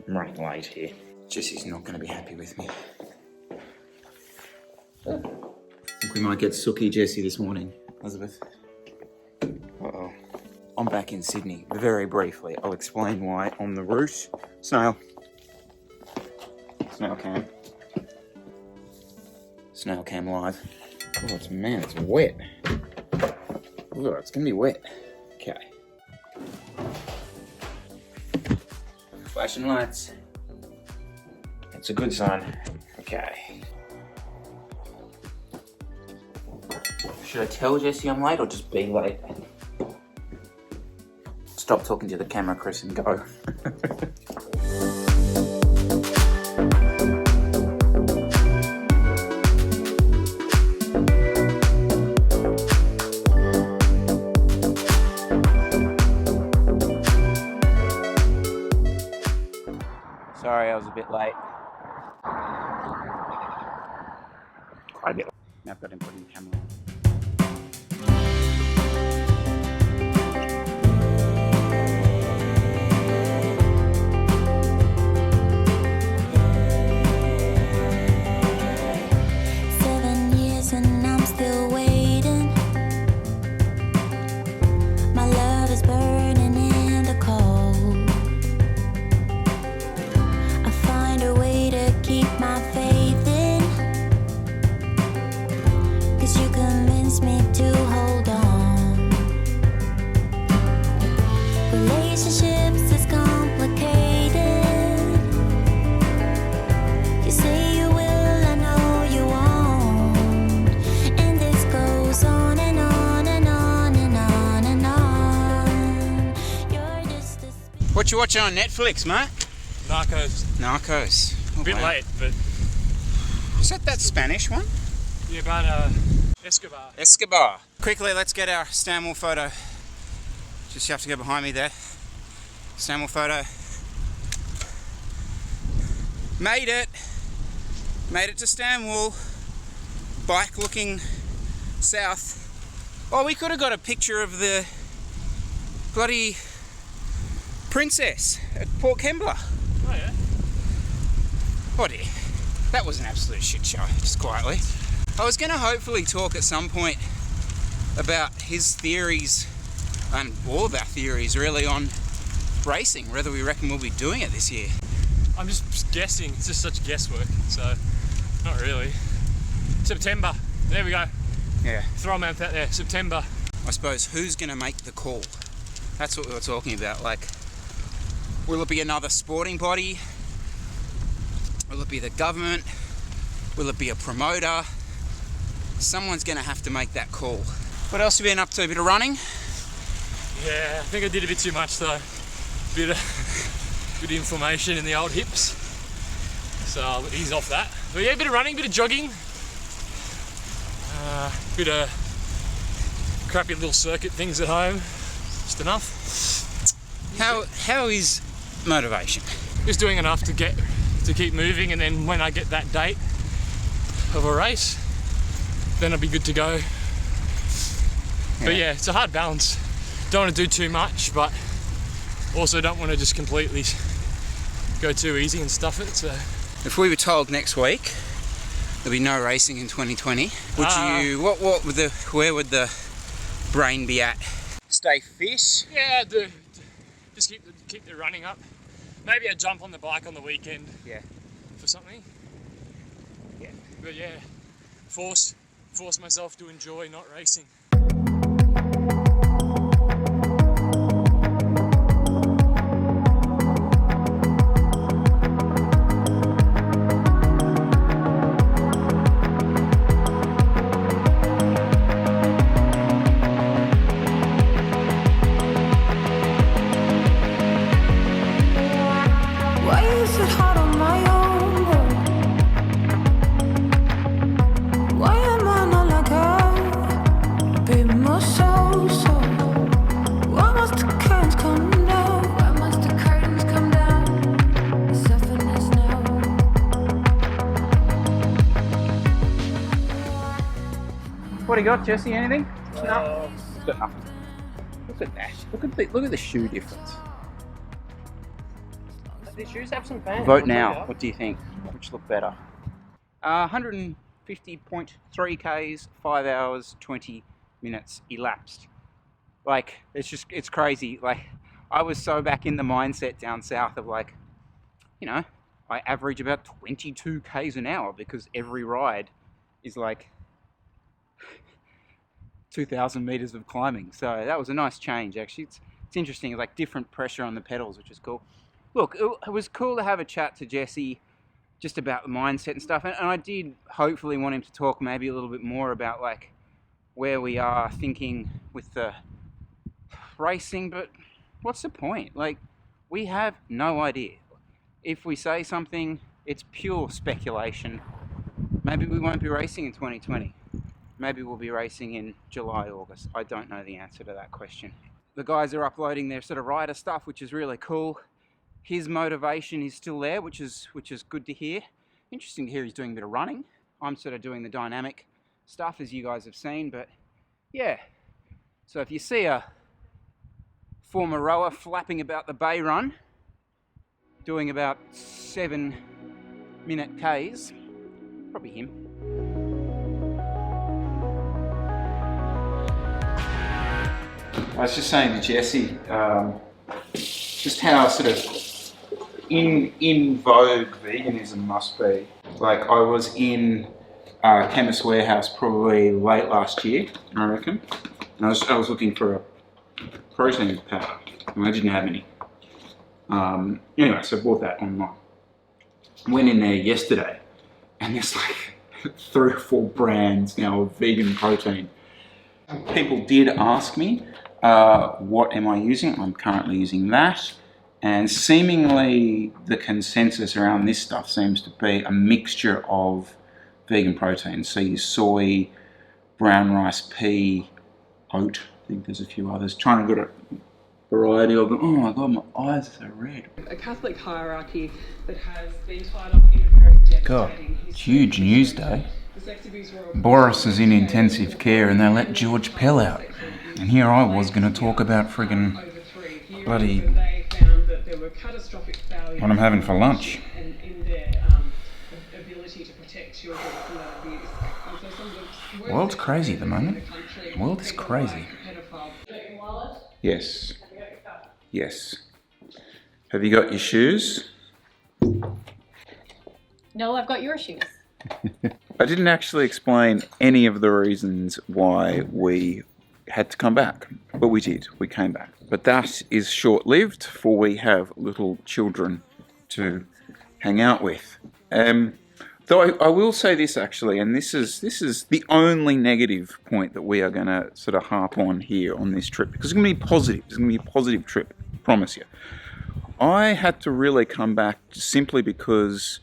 I'm running late here. Jesse's not going to be happy with me. I think we might get Sookie Jessie this morning, Elizabeth. Uh-oh. I'm back in Sydney. Very briefly, I'll explain why on the route. Snail cam. Snail cam live. Oh, it's wet. Oh, it's gonna be wet. Okay. Flashing lights. It's a good sign. Okay. Should I tell Jessie I'm late or just be late? Stop talking to the camera, Chris, and go. Sorry, I was a bit late. Quite a bit. Now I've got him putting the camera on. What you watching on Netflix, mate? Narcos. A bit late, but... Is that Spanish one? Yeah, about Escobar. Quickly, let's get our Stanwell photo. Just you have to go behind me there. Stanwell photo. Made it. Made it to Stanwell. Bike looking south. Oh, we could have got a picture of the bloody princess at Port Kembla. Oh yeah. Oh dear. That was an absolute shit show, just quietly. I was going to hopefully talk at some point about his theories, and all of our theories really, on racing, whether we reckon we'll be doing it this year. I'm just guessing, it's just such guesswork, so not really. September, there we go. Yeah. Throw a month out there, September. I suppose who's going to make the call? That's what we were talking about, like, will it be another sporting body? Will it be the government? Will it be a promoter? Someone's going to have to make that call. What else have you been up to? A bit of running? Yeah, I think I did a bit too much though. Bit of inflammation in the old hips. So I'll ease off that. But yeah, a bit of running, bit of jogging. Bit of crappy little circuit things at home. Just enough. How is motivation? Just doing enough to keep moving, and then when I get that date of a race, then I'll be good to go. Yeah. But yeah, it's a hard balance. Don't want to do too much, but also don't want to just completely go too easy and stuff it. So if we were told next week there'll be no racing in 2020, would you? Where would the brain be at? Stay fit. Yeah, just keep the running up. Maybe I jump on the bike on the weekend. Yeah. For something. Yeah. But yeah, force myself to enjoy not racing. What do you got, Jesse? Anything? No. Got nothing. Look at that. Look at the shoe difference. These shoes have some fans. Vote now. What do you think? Which look better? 150.3 Ks, 5 hours, 20 minutes elapsed. Like, it's crazy. Like, I was so back in the mindset down south of like, you know, I average about 22 Ks an hour because every ride is like 2,000 meters of climbing. So that was a nice change, actually. It's interesting, like different pressure on the pedals, which is cool. Look, it was cool to have a chat to Jesse just about the mindset and stuff. And I did hopefully want him to talk maybe a little bit more about like where we are thinking with the racing, but what's the point? Like, we have no idea. If we say something, it's pure speculation. Maybe we won't be racing in 2020. Maybe we'll be racing in July, August. I don't know the answer to that question. The guys are uploading their sort of rider stuff, which is really cool. His motivation is still there, which is good to hear. Interesting to hear he's doing a bit of running. I'm sort of doing the dynamic stuff, as you guys have seen, but yeah. So if you see a former rower flapping about the bay run, doing about 7-minute Ks, probably him. I was just saying to Jesse, just how sort of in vogue veganism must be. Like, I was in Chemist Warehouse probably late last year, I reckon, and I was looking for a protein powder, and I didn't have any. Anyway, so I bought that online. Went in there yesterday, and there's like 3 or 4 brands now of vegan protein. People did ask me, what am I using? I'm currently using that. And seemingly the consensus around this stuff seems to be a mixture of vegan proteins. So your soy, brown rice, pea, oat. I think there's a few others. Trying to get a variety of them. Oh my God, my eyes are so red. A Catholic hierarchy that has been tied up in a very devastating huge news day. Boris is in intensive care and they let George Pell out. And here I was going to talk about friggin' bloody what I'm having for lunch. The world's crazy at the moment. The world is crazy. Yes. Yes. Have you got your shoes? No, I've got your shoes. I didn't actually explain any of the reasons why we had to come back, but we did. We came back. But that is short-lived, for we have little children to hang out with. Though I will say this actually, and this is the only negative point that we are going to sort of harp on here on this trip, because it's going to be positive. It's going to be a positive trip, I promise you. I had to really come back simply because,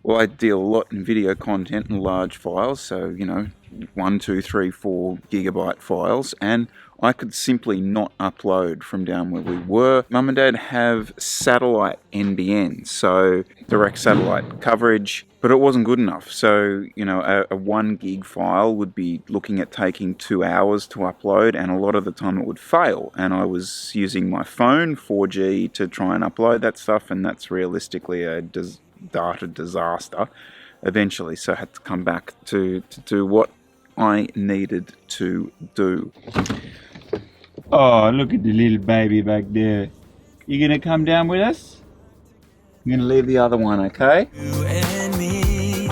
well, I deal a lot in video content and large files, so, you know, 1, 2, 3, 4 gigabyte files, and I could simply not upload from down where we were. Mum and Dad have satellite NBN, so direct satellite coverage, but it wasn't good enough. So, you know, a 1 gig file would be looking at taking 2 hours to upload, and a lot of the time it would fail. And I was using my phone, 4G, to try and upload that stuff, and that's realistically a data disaster eventually. So I had to come back to do what I needed to do. Oh, look at the little baby back there. You gonna come down with us? I'm gonna leave the other one, okay? You and me.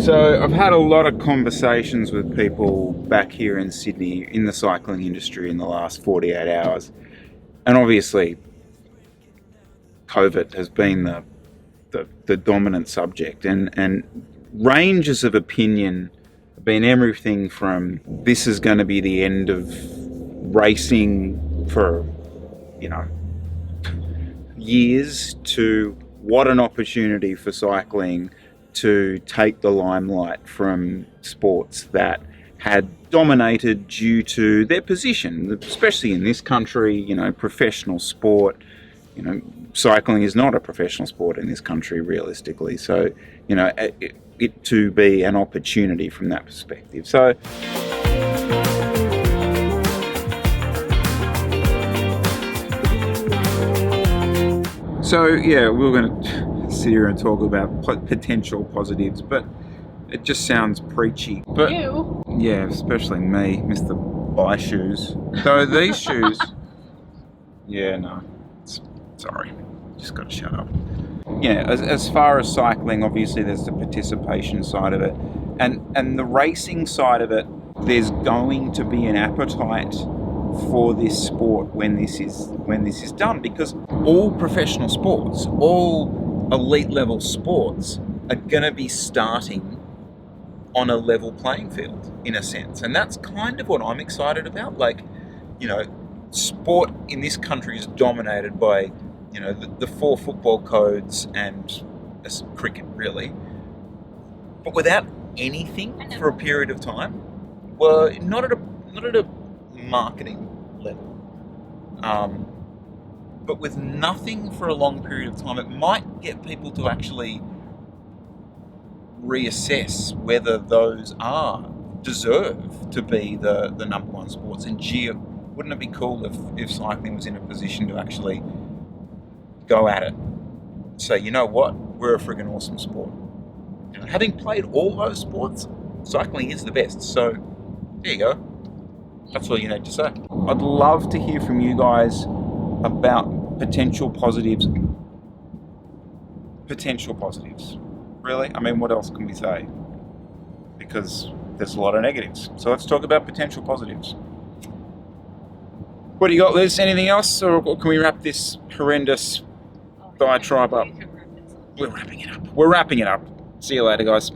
So I've had a lot of conversations with people back here in Sydney in the cycling industry in the last 48 hours. And obviously COVID has been the dominant subject, and ranges of opinion have been everything from this is going to be the end of racing for, you know, years, to what an opportunity for cycling to take the limelight from sports that had dominated due to their position, especially in this country. You know, professional sport, you know, cycling is not a professional sport in this country realistically, so, you know, it to be an opportunity from that perspective. So So yeah, we we're going to sit here and talk about potential positives, but it just sounds preachy. But You? yeah, especially me, Mr. Buy Shoes. So these shoes, yeah, no, sorry, just got to shut up. Yeah, as far as cycling, obviously there's the participation side of it, and the racing side of it. There's going to be an appetite for this sport when this is done, because all professional sports, all elite level sports, are going to be starting on a level playing field in a sense, and that's kind of what I'm excited about. Like, you know, sport in this country is dominated by, you know, the 4 football codes and cricket, really, but without anything for a period of time. Well, not at a marketing level, but with nothing for a long period of time, it might get people to actually reassess whether those deserve to be the number one sports. And gee, wouldn't it be cool if cycling was in a position to actually go at it, say, you know what, we're a friggin' awesome sport. You know, having played all those sports, cycling is the best. So there you go. That's all you need to say. I'd love to hear from you guys about potential positives. Potential positives. Really? I mean, what else can we say? Because there's a lot of negatives. So let's talk about potential positives. What do you got, Liz? Anything else? Or can we wrap this horrendous diatribe up? We're wrapping it up. We're wrapping it up. See you later, guys.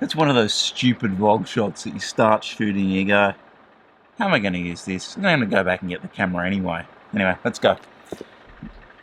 It's one of those stupid vlog shots that you start shooting and you go, how am I going to use this? I'm going to go back and get the camera anyway. Anyway, let's go.